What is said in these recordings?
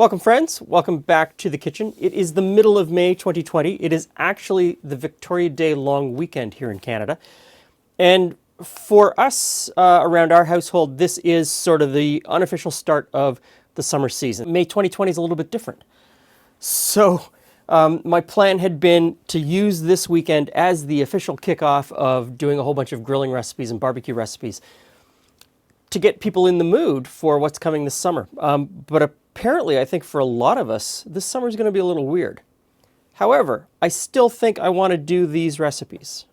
Welcome friends, welcome back to the kitchen. It is the middle of May 2020. It is actually the Victoria Day long weekend here in Canada. And for us around our household, this is sort of the unofficial start of the summer season. May 2020 is a little bit different. So my plan had been to use this weekend as the official kickoff of doing a whole bunch of grilling recipes and barbecue recipes to get people in the mood for what's coming this summer. But apparently, I think for a lot of us, this summer is going to be a little weird. However, I still think I want to do these recipes.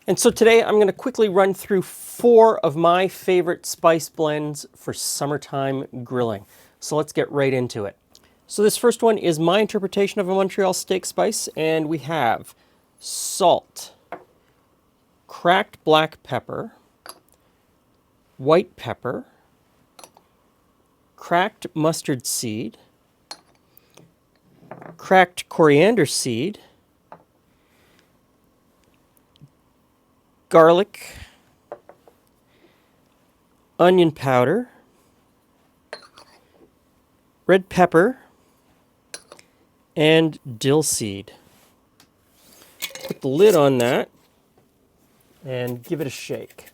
And so today I'm going to quickly run through 4 of my favorite spice blends for summertime grilling. So let's get right into it. So this first one is my interpretation of a Montreal Steak Spice, and we have salt, cracked black pepper, white pepper, cracked mustard seed, cracked coriander seed, garlic, onion powder, red pepper, and dill seed. Put the lid on that and give it a shake.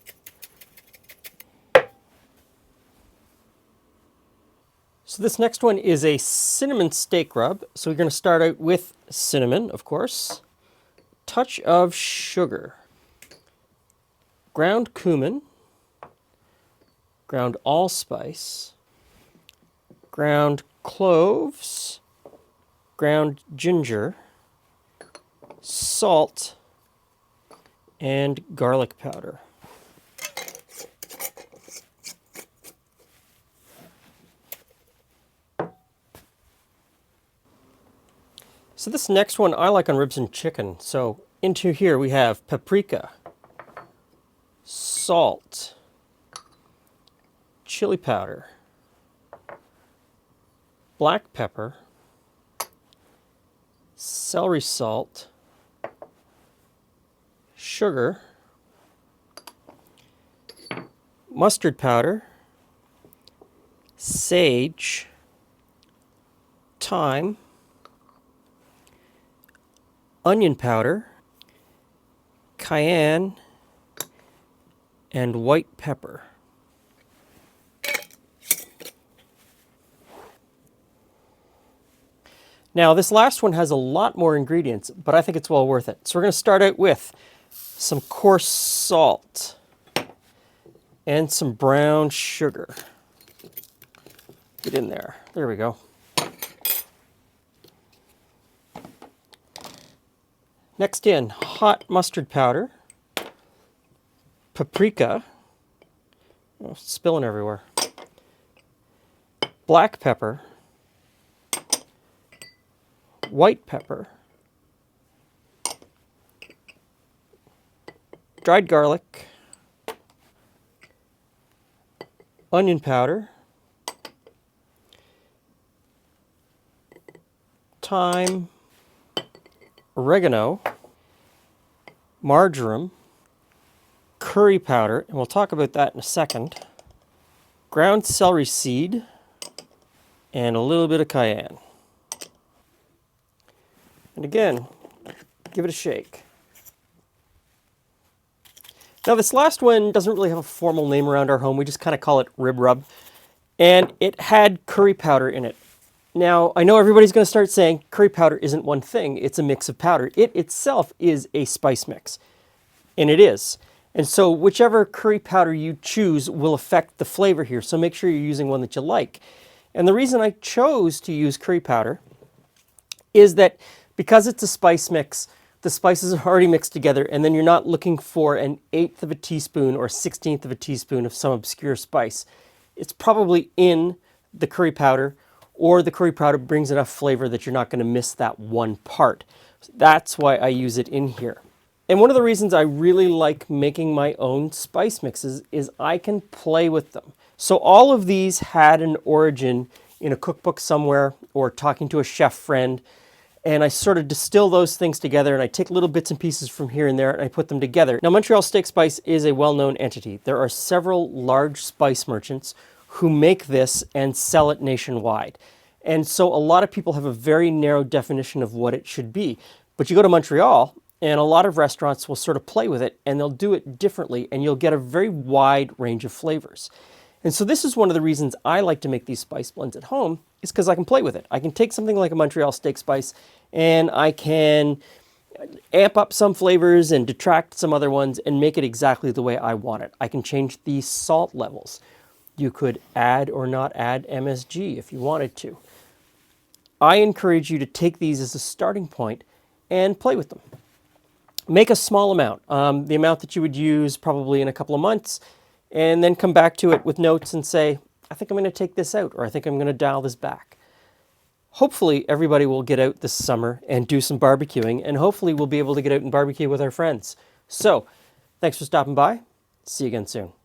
So this next one is a cinnamon steak rub. So we're going to start out with cinnamon, of course, touch of sugar, ground cumin, ground allspice, ground cloves, ground ginger, salt, and garlic powder. So this next one I like on ribs and chicken. So into here we have paprika, salt, chili powder, black pepper, celery salt, sugar, mustard powder, sage, thyme, onion powder, cayenne, and white pepper. Now this last one has a lot more ingredients, but I think it's well worth it. So we're going to start out with some coarse salt and some brown sugar. Get in there. There we go. Next in, hot mustard powder, paprika, oh, spilling everywhere, black pepper, white pepper, dried garlic, onion powder, thyme, oregano, marjoram, curry powder, and we'll talk about that in a second, ground celery seed, and a little bit of cayenne. And again, give it a shake. Now this last one doesn't really have a formal name around our home. We just kind of call it rib rub. And it had curry powder in it. Now, I know everybody's going to start saying curry powder isn't one thing, it's a mix of powder. It itself is a spice mix, and it is. And so whichever curry powder you choose will affect the flavor here, so make sure you're using one that you like. And the reason I chose to use curry powder is that because it's a spice mix, the spices are already mixed together, and then you're not looking for an 1/8 of a teaspoon or 1/16 of a teaspoon of some obscure spice. It's probably in the curry powder, or the curry powder brings enough flavor that you're not going to miss that one part. That's why I use it in here. And one of the reasons I really like making my own spice mixes is I can play with them. So all of these had an origin in a cookbook somewhere or talking to a chef friend, and I sort of distill those things together, and I take little bits and pieces from here and there and I put them together. Now, Montreal Steak Spice is a well-known entity. There are several large spice merchants who make this and sell it nationwide. And so a lot of people have a very narrow definition of what it should be. But you go to Montreal, and a lot of restaurants will sort of play with it, and they'll do it differently, and you'll get a very wide range of flavors. And so this is one of the reasons I like to make these spice blends at home, is because I can play with it. I can take something like a Montreal Steak Spice, and I can amp up some flavors and detract some other ones and make it exactly the way I want it. I can change the salt levels. You could add or not add MSG if you wanted to. I encourage you to take these as a starting point and play with them. Make a small amount, the amount that you would use probably in a couple of months, and then come back to it with notes and say, I think I'm going to take this out, or I think I'm going to dial this back. Hopefully everybody will get out this summer and do some barbecuing, and hopefully we'll be able to get out and barbecue with our friends. So, thanks for stopping by. See you again soon.